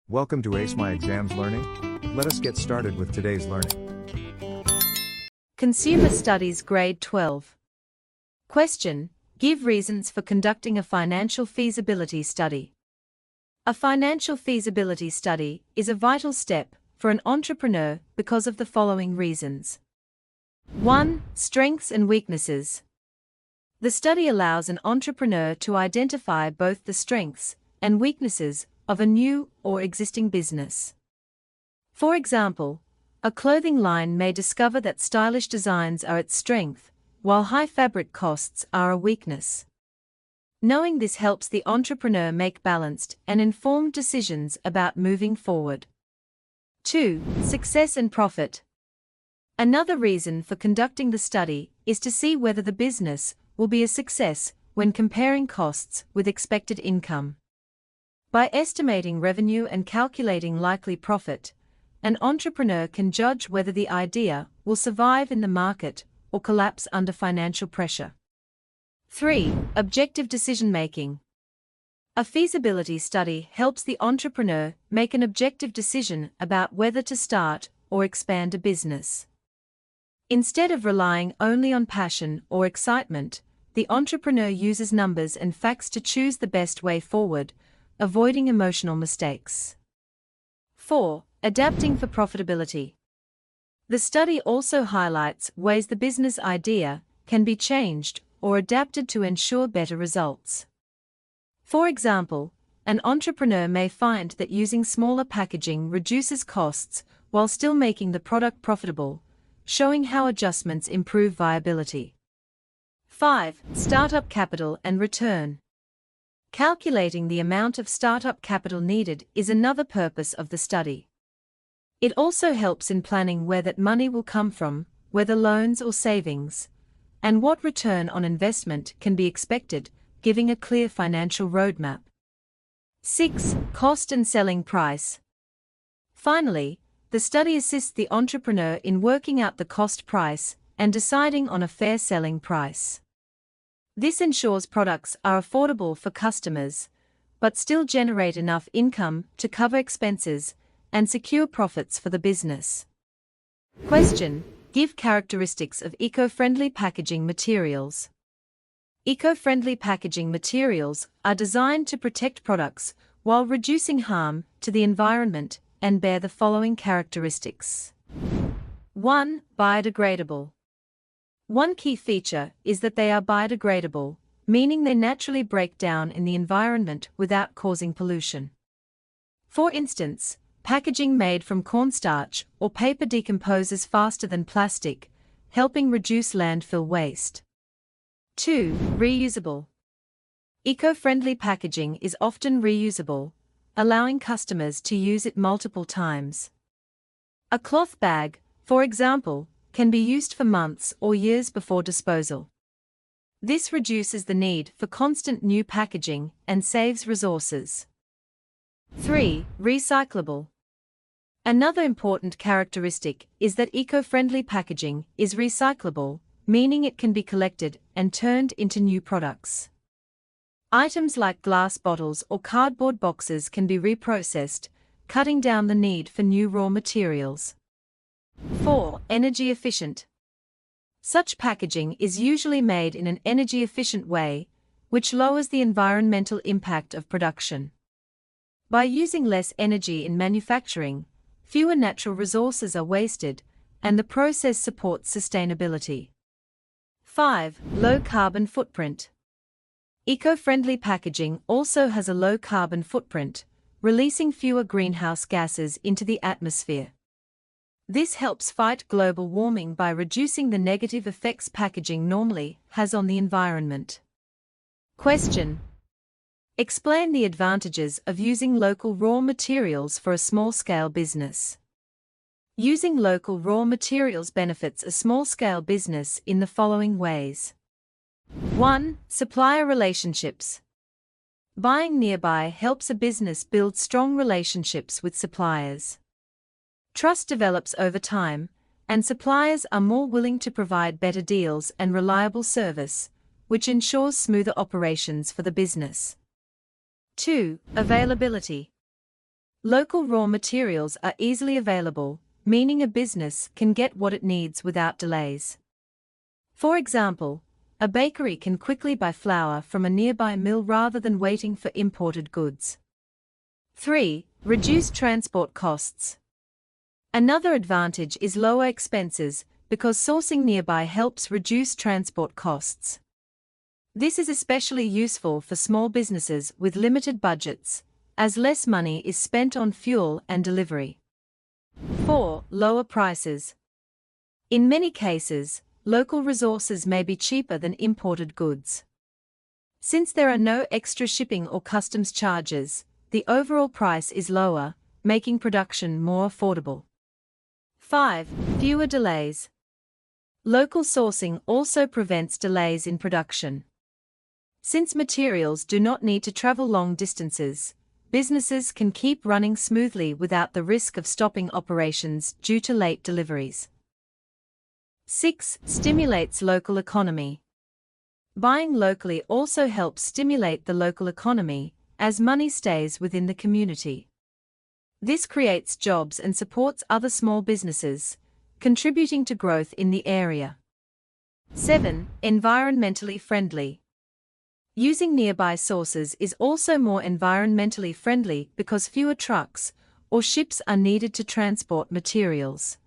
Welcome to Ace My Exams Learning. Let us get started with today's learning. Consumer Studies Grade 12. Question: Give reasons for conducting a financial feasibility study. A financial feasibility study is a vital step for an entrepreneur because of the following reasons. 1. Strengths and weaknesses. The study allows an entrepreneur to identify both the strengths and weaknesses of a new or existing business. For example, a clothing line may discover that stylish designs are its strength, while high fabric costs are a weakness. Knowing this helps the entrepreneur make balanced and informed decisions about moving forward. 2. Success and profit. Another reason for conducting the study is to see whether the business will be a success when comparing costs with expected income. By estimating revenue and calculating likely profit, an entrepreneur can judge whether the idea will survive in the market or collapse under financial pressure. 3. Objective decision-making. A feasibility study helps the entrepreneur make an objective decision about whether to start or expand a business. Instead of relying only on passion or excitement, the entrepreneur uses numbers and facts to choose the best way forward, avoiding emotional mistakes. 4. Adapting for profitability. The study also highlights ways the business idea can be changed or adapted to ensure better results. For example, an entrepreneur may find that using smaller packaging reduces costs while still making the product profitable, showing how adjustments improve viability. 5. Startup capital and return. Calculating the amount of startup capital needed is another purpose of the study. It also helps in planning where that money will come from, whether loans or savings, and what return on investment can be expected, giving a clear financial roadmap. 6. Cost and selling price. Finally, the study assists the entrepreneur in working out the cost price and deciding on a fair selling price. This ensures products are affordable for customers, but still generate enough income to cover expenses and secure profits for the business. Question: Give characteristics of eco-friendly packaging materials. Eco-friendly packaging materials are designed to protect products while reducing harm to the environment and bear the following characteristics. 1. Biodegradable. One key feature is that they are biodegradable, meaning they naturally break down in the environment without causing pollution. For instance, packaging made from cornstarch or paper decomposes faster than plastic, helping reduce landfill waste. 2. Reusable. Eco-friendly packaging is often reusable, allowing customers to use it multiple times. A cloth bag, for example, can be used for months or years before disposal. This reduces the need for constant new packaging and saves resources. 3. Recyclable. Another important characteristic is that eco-friendly packaging is recyclable, meaning it can be collected and turned into new products. Items like glass bottles or cardboard boxes can be reprocessed, cutting down the need for new raw materials. 4. Energy efficient. Such packaging is usually made in an energy efficient way, which lowers the environmental impact of production. By using less energy in manufacturing, fewer natural resources are wasted, and the process supports sustainability. 5. Low carbon footprint. Eco-friendly packaging also has a low carbon footprint, releasing fewer greenhouse gases into the atmosphere. This helps fight global warming by reducing the negative effects packaging normally has on the environment. Question: Explain the advantages of using local raw materials for a small-scale business. Using local raw materials benefits a small-scale business in the following ways. 1. Supplier relationships. Buying nearby helps a business build strong relationships with suppliers. Trust develops over time, and suppliers are more willing to provide better deals and reliable service, which ensures smoother operations for the business. 2. Availability. Local raw materials are easily available, meaning a business can get what it needs without delays. For example, a bakery can quickly buy flour from a nearby mill rather than waiting for imported goods. 3. Reduce transport costs. Another advantage is lower expenses, because sourcing nearby helps reduce transport costs. This is especially useful for small businesses with limited budgets, as less money is spent on fuel and delivery. 4. Lower prices. In many cases, local resources may be cheaper than imported goods. Since there are no extra shipping or customs charges, the overall price is lower, making production more affordable. 5. Fewer delays. Local sourcing also prevents delays in production. Since materials do not need to travel long distances, businesses can keep running smoothly without the risk of stopping operations due to late deliveries. 6. Stimulates local economy. Buying locally also helps stimulate the local economy, as money stays within the community. This creates jobs and supports other small businesses, contributing to growth in the area. 7. Environmentally friendly. Using nearby sources is also more environmentally friendly because fewer trucks or ships are needed to transport materials.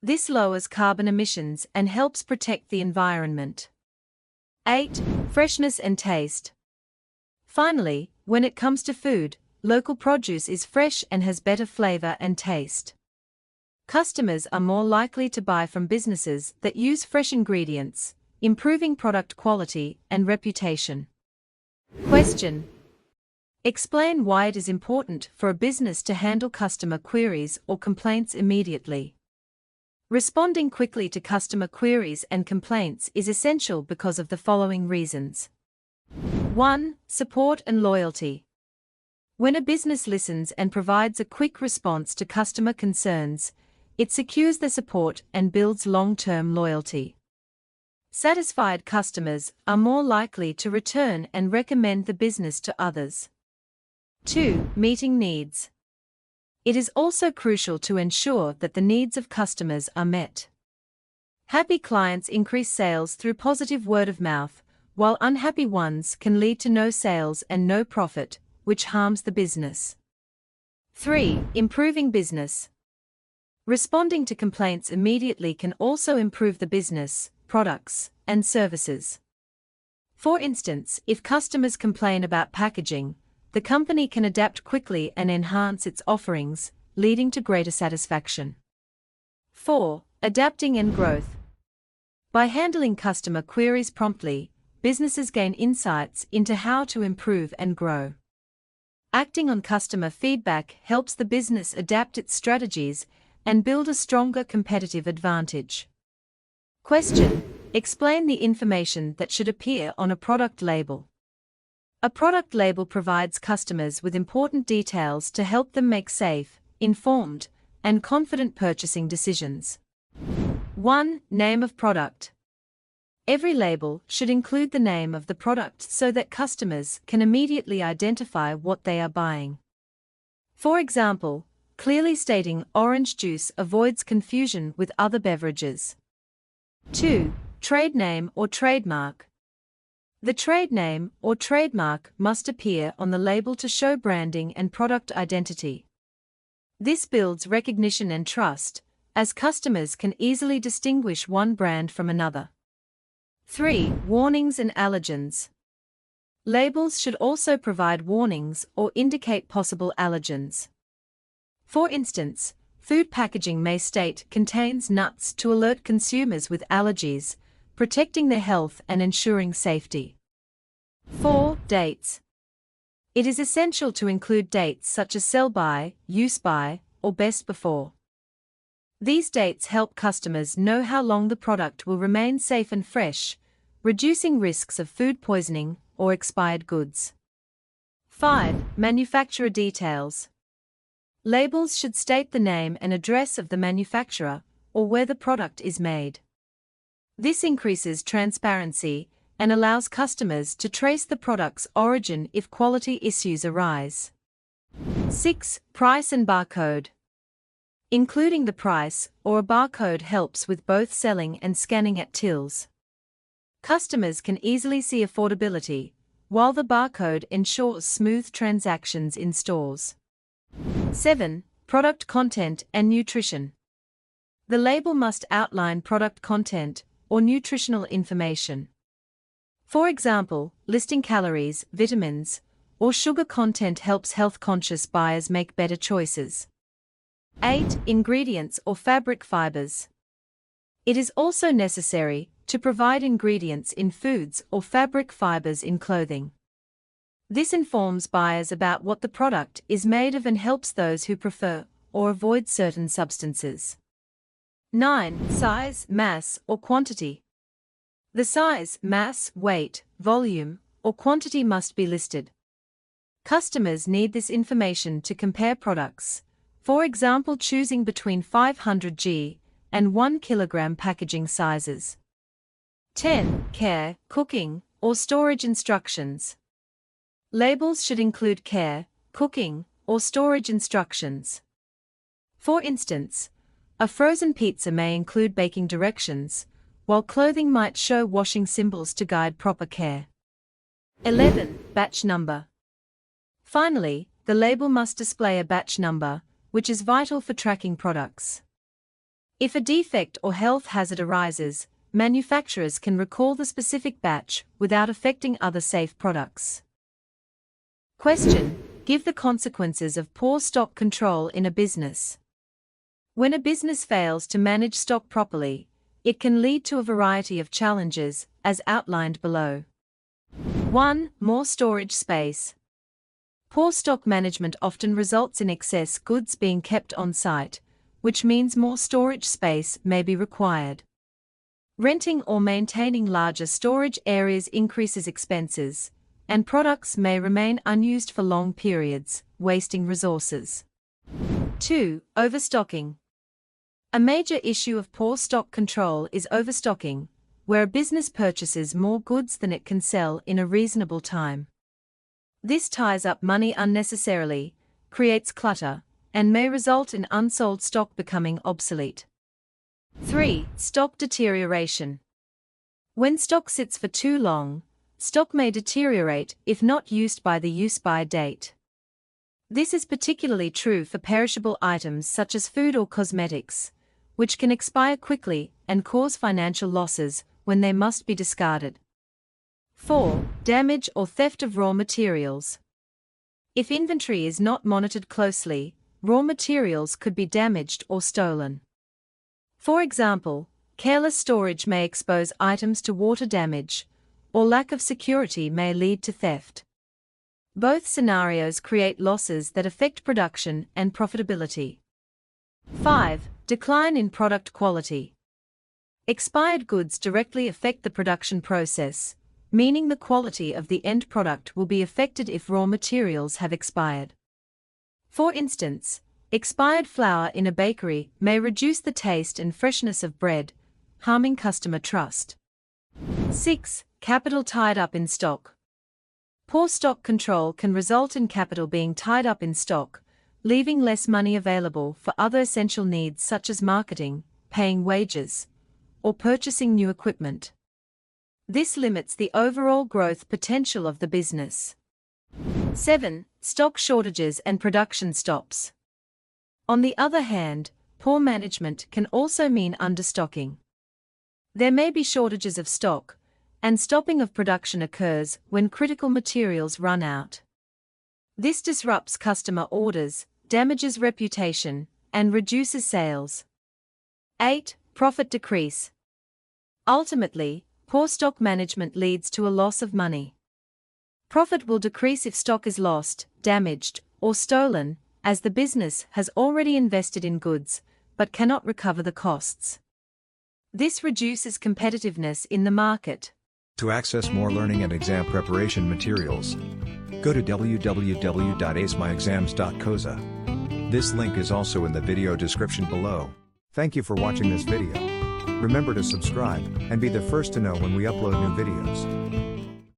This lowers carbon emissions and helps protect the environment. 8. Freshness and taste. Finally, when it comes to food, local produce is fresh and has better flavor and taste. Customers are more likely to buy from businesses that use fresh ingredients, improving product quality and reputation. Question. Explain why it is important for a business to handle customer queries or complaints immediately. Responding quickly to customer queries and complaints is essential because of the following reasons. 1. Support and loyalty. When a business listens and provides a quick response to customer concerns, it secures their support and builds long-term loyalty. Satisfied customers are more likely to return and recommend the business to others. 2. Meeting needs. It is also crucial to ensure that the needs of customers are met. Happy clients increase sales through positive word of mouth, while unhappy ones can lead to no sales and no profit, which harms the business. 3. Improving business. Responding to complaints immediately can also improve the business, products, and services. For instance, if customers complain about packaging, the company can adapt quickly and enhance its offerings, leading to greater satisfaction. 4. Adapting and growth. By handling customer queries promptly, businesses gain insights into how to improve and grow. Acting on customer feedback helps the business adapt its strategies and build a stronger competitive advantage. Question. Explain the information that should appear on a product label. A product label provides customers with important details to help them make safe, informed, and confident purchasing decisions. 1. Name of product. Every label should include the name of the product so that customers can immediately identify what they are buying. For example, clearly stating orange juice avoids confusion with other beverages. 2. Trade name or trademark. The trade name or trademark must appear on the label to show branding and product identity. This builds recognition and trust, as customers can easily distinguish one brand from another. 3. Warnings and allergens. Labels should also provide warnings or indicate possible allergens. For instance, food packaging may state contains nuts to alert consumers with allergies, protecting their health and ensuring safety. 4. Dates. It is essential to include dates such as sell by, use by, or best before. These dates help customers know how long the product will remain safe and fresh, reducing risks of food poisoning or expired goods. 5. Manufacturer details. Labels should state the name and address of the manufacturer, or where the product is made. This increases transparency and allows customers to trace the product's origin if quality issues arise. 6. Price and barcode. Including the price or a barcode helps with both selling and scanning at tills. Customers can easily see affordability, while the barcode ensures smooth transactions in stores. 7. Product content and nutrition. The label must outline product content or nutritional information. For example, listing calories, vitamins, or sugar content helps health-conscious buyers make better choices. 8. Ingredients or fabric fibers. It is also necessary to provide ingredients in foods or fabric fibers in clothing. This informs buyers about what the product is made of and helps those who prefer or avoid certain substances. 9. Size, mass, or quantity. The size, mass, weight, volume, or quantity must be listed. Customers need this information to compare products, for example choosing between 500 g and 1 kg packaging sizes. 10. Care, cooking, or storage instructions. Labels should include care, cooking, or storage instructions. For instance, a frozen pizza may include baking directions, while clothing might show washing symbols to guide proper care. 11. Batch number. Finally, the label must display a batch number, which is vital for tracking products. If a defect or health hazard arises, manufacturers can recall the specific batch without affecting other safe products. Question: Give the consequences of poor stock control in a business. When a business fails to manage stock properly, it can lead to a variety of challenges, as outlined below. 1. More storage space. Poor stock management often results in excess goods being kept on site, which means more storage space may be required. Renting or maintaining larger storage areas increases expenses, and products may remain unused for long periods, wasting resources. 2. Overstocking. A major issue of poor stock control is overstocking, where a business purchases more goods than it can sell in a reasonable time. This ties up money unnecessarily, creates clutter, and may result in unsold stock becoming obsolete. 3. Stock deterioration. When stock sits for too long, stock may deteriorate if not used by the use-by date. This is particularly true for perishable items such as food or cosmetics, which can expire quickly and cause financial losses when they must be discarded. 4. Damage or theft of raw materials. If inventory is not monitored closely, raw materials could be damaged or stolen. For example, careless storage may expose items to water damage, or lack of security may lead to theft. Both scenarios create losses that affect production and profitability. 5. Decline in product quality. Expired goods directly affect the production process, meaning the quality of the end product will be affected if raw materials have expired. For instance, expired flour in a bakery may reduce the taste and freshness of bread, harming customer trust. 6. Capital tied up in stock. Poor stock control can result in capital being tied up in stock, leaving less money available for other essential needs such as marketing, paying wages, or purchasing new equipment. This limits the overall growth potential of the business. 7. Stock shortages and production stops. On the other hand, poor management can also mean understocking. There may be shortages of stock, and stopping of production occurs when critical materials run out. This disrupts customer orders, damages reputation, and reduces sales. 8. Profit decrease. Ultimately, poor stock management leads to a loss of money. Profit will decrease if stock is lost, damaged, or stolen, as the business has already invested in goods, but cannot recover the costs. This reduces competitiveness in the market. To access more learning and exam preparation materials, go to www.acemyexams.coza. This link is also in the video description below. Thank you for watching this video. Remember to subscribe and be the first to know when we upload new videos.